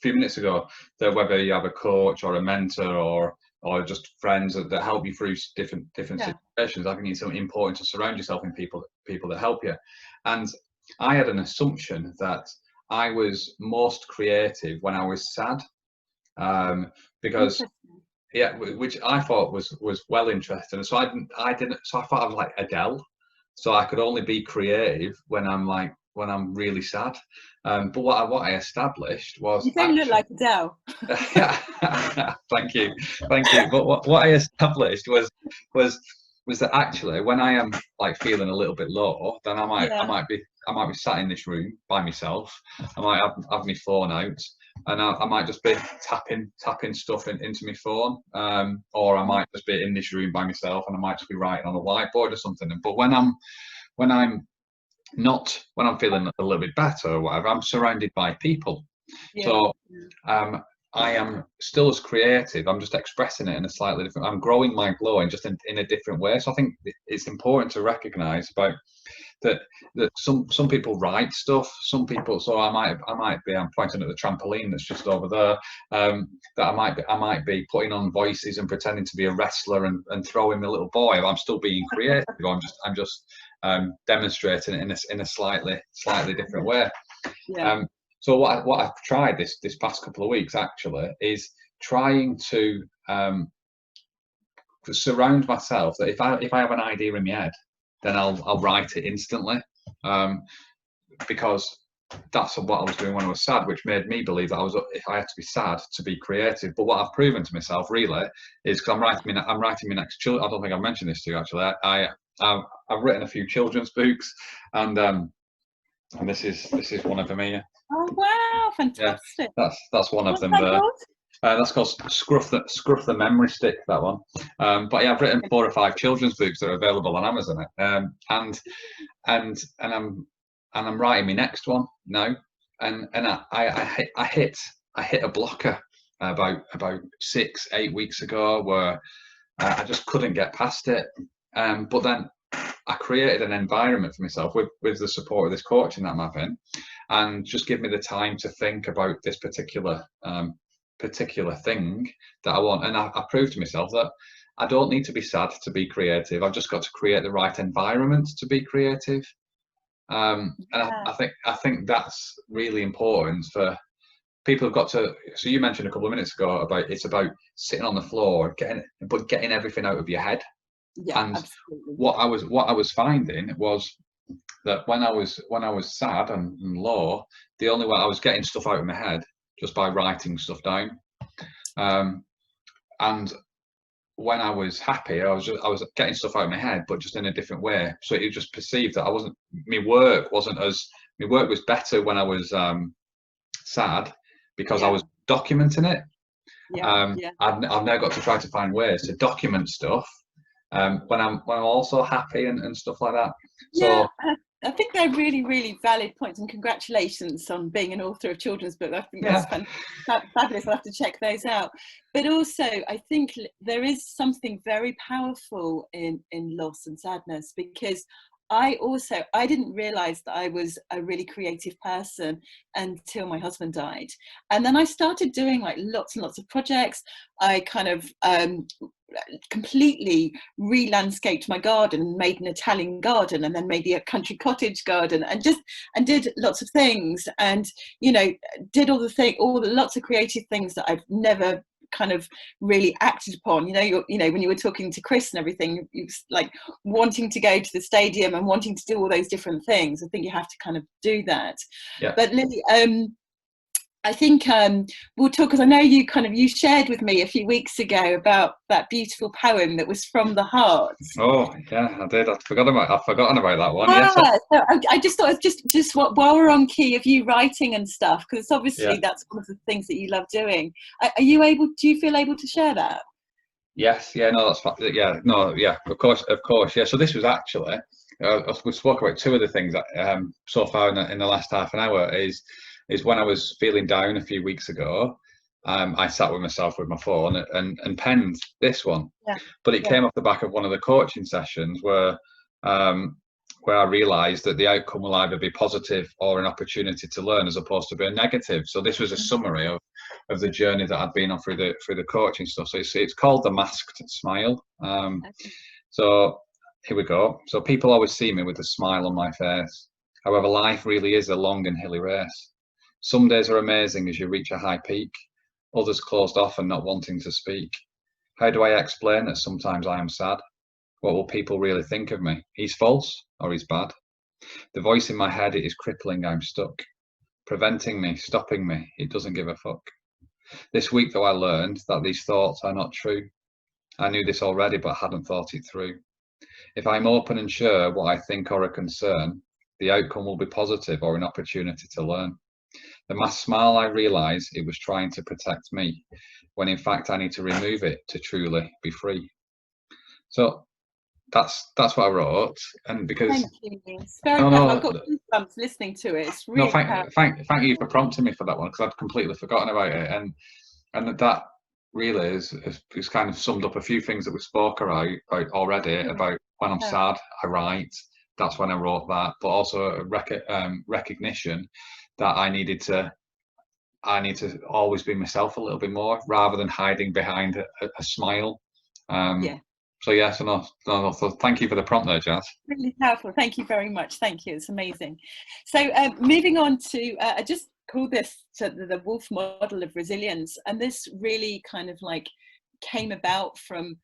few minutes ago, that whether you have a coach or a mentor or just friends that help you through different situations, I think it's so important to surround yourself in people that help you. And I had an assumption that I was most creative when I was sad, because which I thought was well interesting. So I didn't. So I thought I was like Adele. So I could only be creative when I'm really sad. But what I established was, you don't look like Adele. Thank you. But what I established was that actually when I am like feeling a little bit low, then I might be sat in this room by myself. I might have my phone out, and I might just be tapping stuff into my phone, or I might just be in this room by myself, and I might just be writing on a whiteboard or something. But when I'm feeling a little bit better or whatever, I'm surrounded by people. So I am still as creative. I'm just expressing it in a slightly different. I'm growing my glow in just in a different way. So I think it's important to recognise about that some people write stuff. Some people. So I'm pointing at the trampoline that's just over there. That I might be putting on voices and pretending to be a wrestler and throwing my little boy. I'm still being creative. I'm just demonstrating it in a slightly different way. So what I've tried this past couple of weeks actually is trying to surround myself that if I have an idea in my head, then I'll write it instantly, because that's what I was doing when I was sad, which made me believe that I had to be sad to be creative. But what I've proven to myself really is, because I'm writing my next children. I don't think I've mentioned this to you actually. I've written a few children's books, and this is one of them here. Oh wow, fantastic! Yeah, that's one of them there. That's called Scruff the Memory Stick, that one. But yeah, I've written 4 or 5 children's books that are available on Amazon, and I'm writing my next one now, and I hit a blocker about 6-8 weeks ago where I just couldn't get past it. But then I created an environment for myself with the support of this coaching that I'm having, and just give me the time to think about this particular thing that I want. And I proved to myself that I don't need to be sad to be creative. I've just got to create the right environment to be creative. And I think that's really important for people. Have got to. So you mentioned a couple of minutes ago about sitting on the floor, getting everything out of your head. Yeah, and absolutely. what I was finding was that when I was sad and low, the only way I was getting stuff out of my head just by writing stuff down. And when I was happy, I was getting stuff out of my head, but just in a different way. So it just perceived that my work was better when I was sad, because I was documenting it. I've now got to try to find ways to document stuff when I'm also happy and stuff like that. So I think they're really, really valid points, and congratulations on being an author of children's book. I think that's fabulous. I'll have to check those out. But also, I think there is something very powerful in loss and sadness, because I didn't realize that I was a really creative person until my husband died. And then I started doing like lots and lots of projects. I kind of completely re-landscaped my garden and made an Italian garden, and then maybe a country cottage garden, and did lots of things, and did lots of creative things that I've never kind of really acted upon. When you were talking to Chris and everything, you was like wanting to go to the stadium and wanting to do all those different things. I think you have to kind of do that. But Lily, I think we'll talk, because I know you shared with me a few weeks ago about that beautiful poem that was from the heart. Oh yeah, I did. I've forgotten about that one. So I just thought, just while we're on key of you writing and stuff, because obviously that's one of the things that you love doing. Do you feel able to share that? Yes. Yeah. No. That's fine. Yeah. No. Yeah. Of course. Yeah. So this was actually we spoke about 2 of the things that so far in the last half an hour is when I was feeling down a few weeks ago, I sat with myself with my phone and penned this one. But it came off the back of one of the coaching sessions where I realised that the outcome will either be positive or an opportunity to learn, as opposed to being negative. So this was a summary of the journey that I'd been on through the coaching stuff. So it's called the Masked Smile. So here we go. So people always see me with a smile on my face. However, life really is a long and hilly race. Some days are amazing as you reach a high peak, others closed off and not wanting to speak. How do I explain that sometimes I am sad? What will people really think of me? He's false or he's bad? The voice in my head, it is crippling, I'm stuck. Preventing me, stopping me, it doesn't give a fuck. This week though I learned that these thoughts are not true. I knew this already but hadn't thought it through. If I'm open and share what I think or a concern, the outcome will be positive or an opportunity to learn. The masked smile, I realised it was trying to protect me, when in fact I need to remove it to truly be free. So that's what I wrote, and because thank you, it's very powerful. I've got goosebumps listening to it. It's really thank you for prompting me for that one, because I'd completely forgotten about it, and that really is kind of summed up a few things that we spoke about already. About when I'm sad, I write. That's when I wrote that, but also a recognition that I need to always be myself a little bit more, rather than hiding behind a smile. So yes, so thank you for the prompt there, Jazz. Really powerful. Thank you very much. Thank you. It's amazing. So moving on to, I just call this the Wolf model of resilience, and this really kind of like came about from